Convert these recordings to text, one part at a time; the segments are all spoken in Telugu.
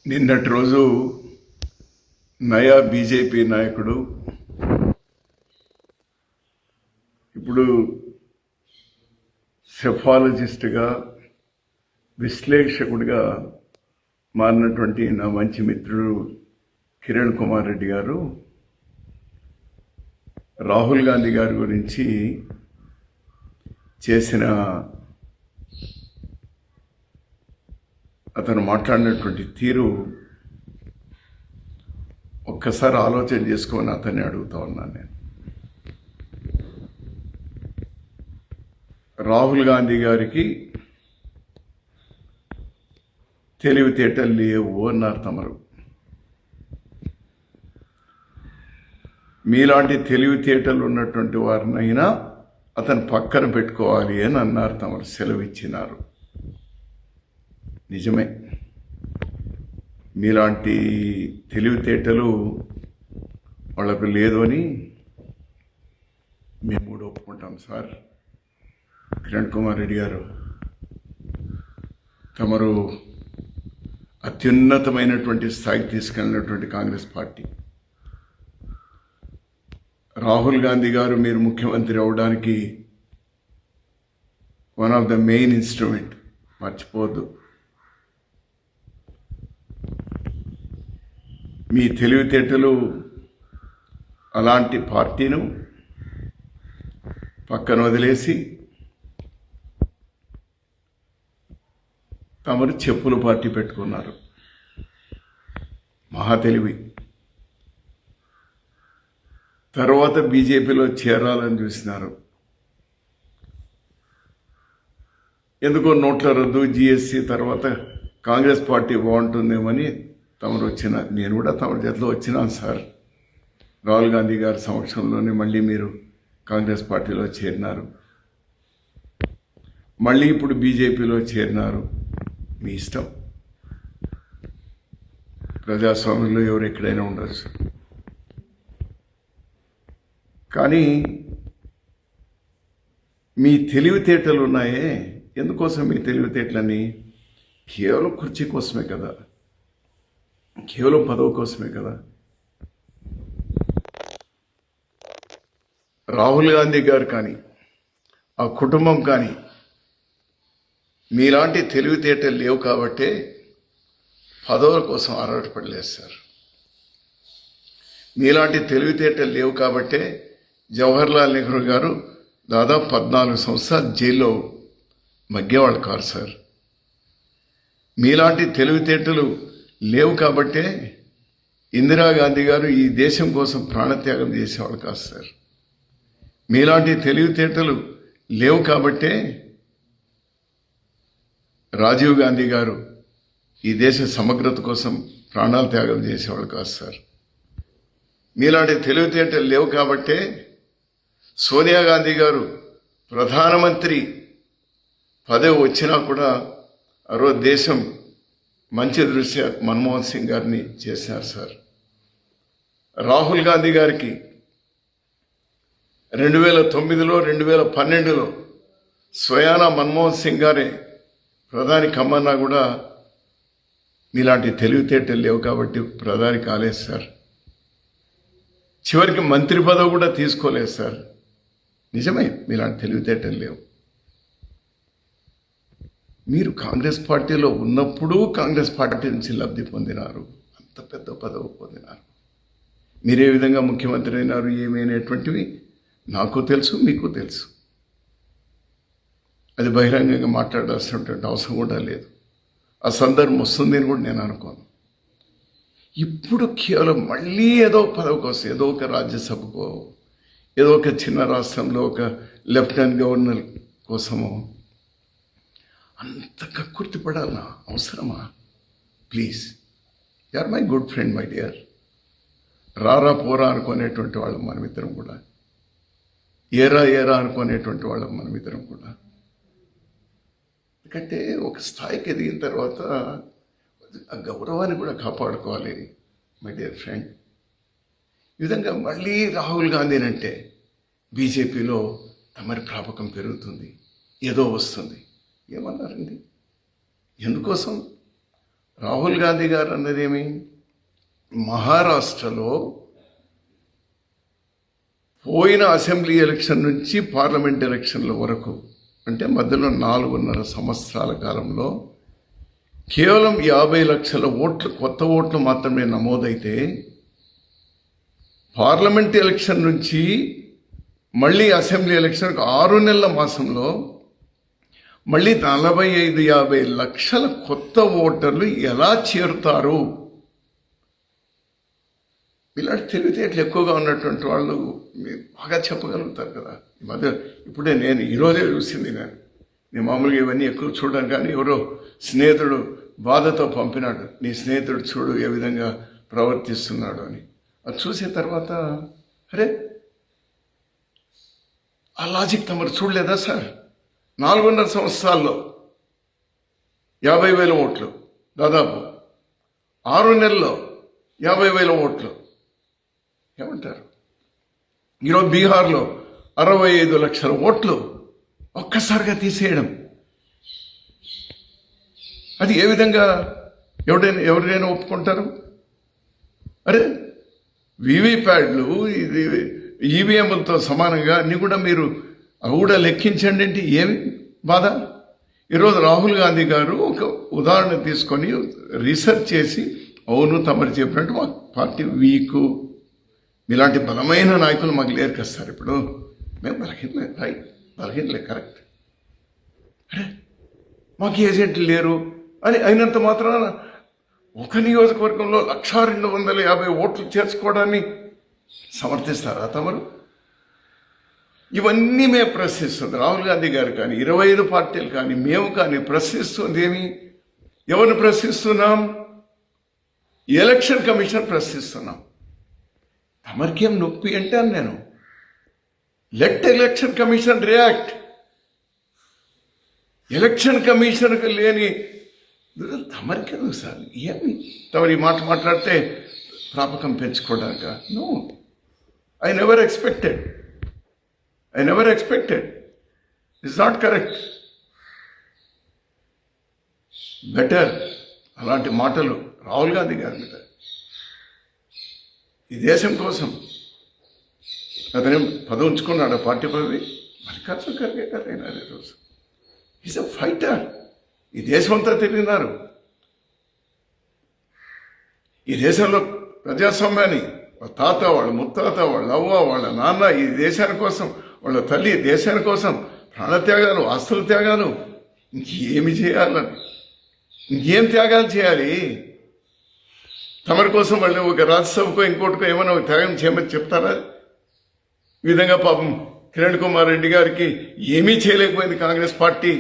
నిన్నటి రోజు నయా బీజేపీ నాయకుడు ఇప్పుడు సెఫాలజిస్ట్గా విశ్లేషకుడిగా మారినటువంటి నా మంచి మిత్రుడు కిరణ్ కుమార్ రెడ్డి గారు రాహుల్ గాంధీ గారి గురించి చేసిన అతను మాట్లాడినటువంటి తీరు ఒక్కసారి ఆలోచన చేసుకొని అతన్ని అడుగుతా ఉన్నాను నేను. రాహుల్ గాంధీ గారికి తెలివితేటలు లేవు అన్నారు తమరు. మీలాంటి తెలివితేటలు ఉన్నటువంటి వారినైనా అతను పక్కన పెట్టుకోవాలి అని అన్నారు తమరు, సెలవిచ్చినారు. నిజమే, మీలాంటి తెలివితేటలు వాళ్ళకు లేదు అని మేము కూడా ఒప్పుకుంటాం సార్. కిరణ్ కుమార్ రెడ్డి గారు, తమరు అత్యున్నతమైనటువంటి స్థాయికి తీసుకెళ్ళినటువంటి కాంగ్రెస్ పార్టీ, రాహుల్ గాంధీ గారు మీరు ముఖ్యమంత్రి అవడానికి one of the main instrument, మర్చిపోవద్దు. మీ తెలివితేటలు అలాంటి పార్టీను పక్కన వదిలేసి తమరు చెప్పుల పార్టీ పెట్టుకున్నారు. మహా తెలివి. తర్వాత బీజేపీలో చేరాలని చూసినారు. ఎందుకో నోట్ల రద్దు, జిఎస్టీ తర్వాత కాంగ్రెస్ పార్టీ బాగుంటుందేమని తమరు వచ్చిన, నేను కూడా తమరి జతలో వచ్చినాను సార్. రాహుల్ గాంధీ గారి సమక్షంలోనే మళ్ళీ మీరు కాంగ్రెస్ పార్టీలో చేరినారు, మళ్ళీ ఇప్పుడు బీజేపీలో చేరినారు. మీ ఇష్టం. ప్రజాస్వామ్యంలో ఎవరు ఎక్కడైనా ఉండొచ్చు. కానీ మీ తెలివితేటలు ఉన్నాయే, ఎందుకోసం మీ తెలివితేటలని? కేవలం కుర్చీ కోసమే కదా, కేవలం పదవి కోసమే కదా. రాహుల్ గాంధీ గారు కానీ ఆ కుటుంబం కానీ మీలాంటి తెలివితేటలు లేవు కాబట్టే పదవుల కోసం ఆరాటపడలేదు సార్. మీలాంటి తెలివితేటలు లేవు కాబట్టే జవహర్లాల్ నెహ్రూ గారు దాదాపు 14 సంవత్సరాలు జైల్లో మగ్గేవాళ్ళు కారు సార్. మీలాంటి తెలివితేటలు లేవు కాబట్టే ఇందిరాగాంధీ గారు ఈ దేశం కోసం ప్రాణత్యాగం చేసేవాళ్ళు కాదు సార్. మీలాంటి తెలివితేటలు లేవు కాబట్టే రాజీవ్ గాంధీ గారు ఈ దేశ సమగ్రత కోసం ప్రాణాలు త్యాగం చేసేవాళ్ళు కాదు సార్. మీలాంటి తెలివితేటలు లేవు కాబట్టే సోనియా గాంధీ గారు ప్రధానమంత్రి పదవి వచ్చినా కూడా ఆ రోజు దేశం మంచి దృష్ట్యా మన్మోహన్ సింగ్ గారిని చేసినారు సార్. రాహుల్ గాంధీ గారికి 2009లో 2012లో స్వయానా మన్మోహన్ సింగ్ గారే ప్రధాని కమ్మన్నా కూడా మీలాంటి తెలివితేటలు లేవు కాబట్టి ప్రధాని కాలేదు సార్. చివరికి మంత్రి పదవి కూడా తీసుకోలేదు సార్. నిజమే, మీలాంటి తెలివితేటలు లేవు. మీరు కాంగ్రెస్ పార్టీలో ఉన్నప్పుడు కాంగ్రెస్ పార్టీ నుంచి లబ్ధి పొందినారు, అంత పెద్ద పదవి పొందినారు. మీరే విధంగా ముఖ్యమంత్రి అయినారు ఏమైనటువంటివి నాకు తెలుసు, మీకు తెలుసు. అది బహిరంగంగా మాట్లాడాల్సినటువంటి అవసరం కూడా లేదు. ఆ సందర్భం వస్తుందని కూడా నేను అనుకోను. ఇప్పుడు కేవలం మళ్ళీ ఏదో పదవి కోసం, ఏదో ఒక రాజ్యసభకో, ఏదో ఒక చిన్న రాష్ట్రంలో ఒక లెఫ్టినెంట్ గవర్నర్ కోసమో అంత కక్కుర్తి పడాలనా? అవసరమా? Please, you are my good friend my dear. రారా పోరా అనుకునేటువంటి వాళ్ళం మనమిద్దరం కూడా, ఏరా ఏరా అనుకునేటువంటి వాళ్ళం మనమిద్దరం కూడా. ఎందుకంటే ఒక స్థాయికి ఎదిగిన తర్వాత ఆ గౌరవాన్ని కూడా కాపాడుకోవాలి మై డియర్ ఫ్రెండ్. ఈ విధంగా మళ్ళీ రాహుల్ గాంధీని అంటే బీజేపీలో తమరి ప్రాపకం పెరుగుతుంది, ఏదో వస్తుంది. ఏమన్నారండి? ఎందుకోసం? రాహుల్ గాంధీ గారు అన్నదేమి, మహారాష్ట్రలో పోయిన అసెంబ్లీ ఎలక్షన్ నుంచి పార్లమెంట్ ఎలక్షన్ల వరకు, అంటే మధ్యలో 4.5 సంవత్సరాల కాలంలో కేవలం 50 లక్షల ఓట్లు, కొత్త ఓట్లు మాత్రమే నమోదైతే, పార్లమెంట్ ఎలక్షన్ నుంచి మళ్ళీ అసెంబ్లీ ఎలక్షన్కి 6 నెలల మాసంలో మళ్ళీ 45-50 లక్షల కొత్త ఓటర్లు ఎలా చేరుతారు? ఇలాంటి తెలివితేటలు ఎక్కువగా ఉన్నటువంటి వాళ్ళు బాగా చెప్పగలుగుతారు కదా. ఈ మధ్య ఇప్పుడే నేను ఈరోజే చూసింది, నేను మామూలుగా ఇవన్నీ ఎక్కువ చూడడం, కానీ ఎవరో స్నేహితుడు బాధతో పంపినాడు, నీ స్నేహితుడు చూడు ఏ విధంగా ప్రవర్తిస్తున్నాడు అని. అది చూసిన తర్వాత అరే ఆ లాజిక్ తమరు చూడలేదా సార్? 4.5 సంవత్సరాల్లో 50,000 ఓట్లు, దాదాపు 6 నెలల్లో 50,000 ఓట్లు. ఏమంటారు? ఈరోజు బీహార్లో 65 లక్షల ఓట్లు ఒక్కసారిగా తీసేయడం, అది ఏ విధంగా ఎవరైనా ఒప్పుకుంటారు? అరే వీవీప్యాడ్లు ఇది ఈవీఎంలతో సమానంగా అన్ని కూడా మీరు అవి కూడా లెక్కించండి అంటే ఏమి బాధ? ఈరోజు రాహుల్ గాంధీ గారు ఒక ఉదాహరణ తీసుకొని రీసెర్చ్ చేసి, అవును తమరు చెప్పినట్టు మా పార్టీ వీకు, ఇలాంటి బలమైన నాయకులు మాకు లేరు కదా సార్. ఇప్పుడు మేము బలహీనలే, రైట్, బలహీనలే, కరెక్ట్. అరే మాకు ఏజెంట్లు లేరు అని అయినంత మాత్రాన ఒక నియోజకవర్గంలో 1,250 ఓట్లు చేర్చుకోవడాన్ని సమర్థిస్తారా తమరు? ఇవన్నీ మేము ప్రశ్నిస్తుంది రాహుల్ గాంధీ గారు కానీ 25 పార్టీలు కానీ మేము కానీ ప్రశ్నిస్తుంది ఏమి? ఎవరిని ప్రశ్నిస్తున్నాం? ఎలక్షన్ కమిషన్ ప్రశ్నిస్తున్నాం. తమరికేం నొప్పి అంటే అని నేను, let election commission react. Election కమిషన్కి లేని తమరికెందుకు సార్? ఏమి తమరి మాట మాట్లాడితే ప్రాపకం పెంచుకోవడాక? No, I never expected. It's not correct. Better అలాంటి మాటలు రాహుల్ గాంధీ గారి మీద. ఈ దేశం కోసం అతనేం పదవి ఉంచుకున్నాడు, పార్టీ పదవి. మల్లికార్జున ఖర్గే గారు అయినారు ఈరోజు. Is a fighter. ఈ దేశం అంతా తిరిగినారు. ఈ దేశంలో ప్రజాస్వామ్యాన్ని వాళ్ళ తాత, వాళ్ళ ముత్తాత, వాళ్ళ అవ్వ, వాళ్ళ నాన్న ఈ దేశాని కోసం, వాళ్ళ తల్లి దేశాని కోసం ప్రాణత్యాగాలు, ఆస్తుల త్యాగాలు, ఇంకేమి చేయాలని, ఇంకేం త్యాగాలు చేయాలి? తమరి కోసం వాళ్ళు ఒక రాజ్యసభకో ఇంకోటికో ఏమైనా ఒక త్యాగం చేయమని చెప్తారా? ఈ విధంగా పాపం కిరణ్ కుమార్ రెడ్డి గారికి ఏమీ చేయలేకపోయింది కాంగ్రెస్ పార్టీ.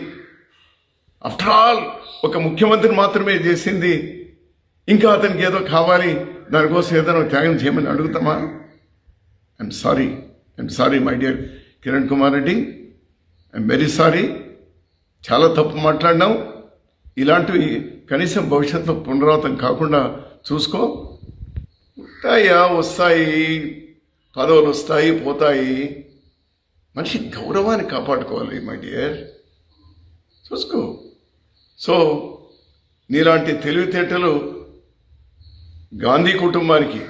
ఆఫ్టర్ ఆల్ ఒక ముఖ్యమంత్రిని మాత్రమే చేసింది. ఇంకా అతనికి ఏదో కావాలి, దానికోసం ఏదైనా త్యాగం చేయమని అడుగుతామా? I'm sorry my dear Kiran Kumar Reddy, I'm very sorry. చాలా తప్పు మాట్లాడినాం. ఇలాంటివి కనీసం భవిష్యత్తులో పునరావృతం కాకుండా చూసుకో. వస్తాయి పదవులు, వస్తాయి పోతాయి. మనిషి గౌరవాన్ని కాపాడుకోవాలి మై డియర్, చూసుకో. సో నీలాంటి తెలివితేటలు గాంధీ కుటుంబానికి,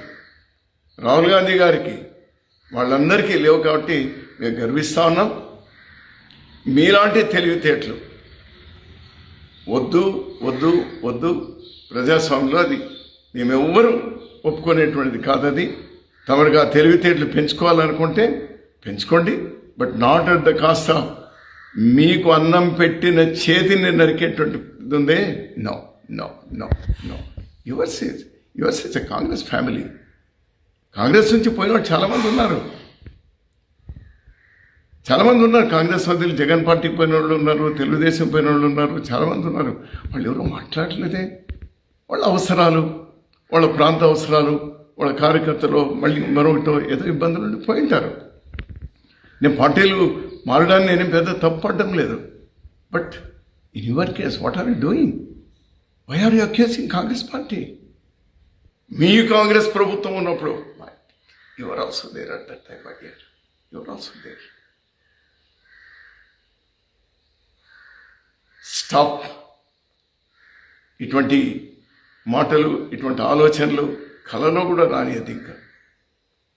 రాహుల్ గాంధీ గారికి, వాళ్ళందరికీ లేవు కాబట్టి మేము గర్విస్తూ ఉన్నాం. మీలాంటి తెలివితేటలు వద్దు వద్దు వద్దు. ప్రజాస్వామ్యంలో అది మేమెవ్వరూ ఒప్పుకునేటువంటిది కాదది. తమరుగా తెలివితేటలు పెంచుకోవాలనుకుంటే పెంచుకోండి, but not at the cost of మీకు అన్నం పెట్టిన చేతిని నరికేటువంటిది ఉందే. No no no no. Yours is a Congress family. Congress నుంచి పోయిన వాళ్ళు చాలామంది ఉన్నారు. కాంగ్రెస్ వదిలి జగన్ పార్టీకి పోయిన వాళ్ళు ఉన్నారు, తెలుగుదేశం పోయిన వాళ్ళు ఉన్నారు, చాలామంది ఉన్నారు. వాళ్ళు ఎవరో మాట్లాడలేదే. వాళ్ళ అవసరాలు, వాళ్ళ ప్రాంత అవసరాలు, వాళ్ళ కార్యకర్తలు మళ్ళీ మరొకటో ఏదో ఇబ్బందులు ఉండి పోయింటారు. నేను పార్టీలు మారడాన్ని నేనేం పెద్ద తప్పడం లేదు. But in your case what are you doing? Why are you accusing Congress party? మీ కాంగ్రెస్ ప్రభుత్వం ఉన్నప్పుడు you're also there at that time. You're also there. Stop. ఇటువంటి మాటలు, ఇటువంటి ఆలోచనలు కలలో కూడా రానియద్దు. ఇంకా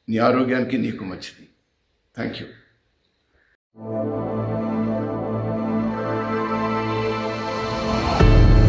నీ ఆరోగ్యానికి నీకు మంచిది. Thank you.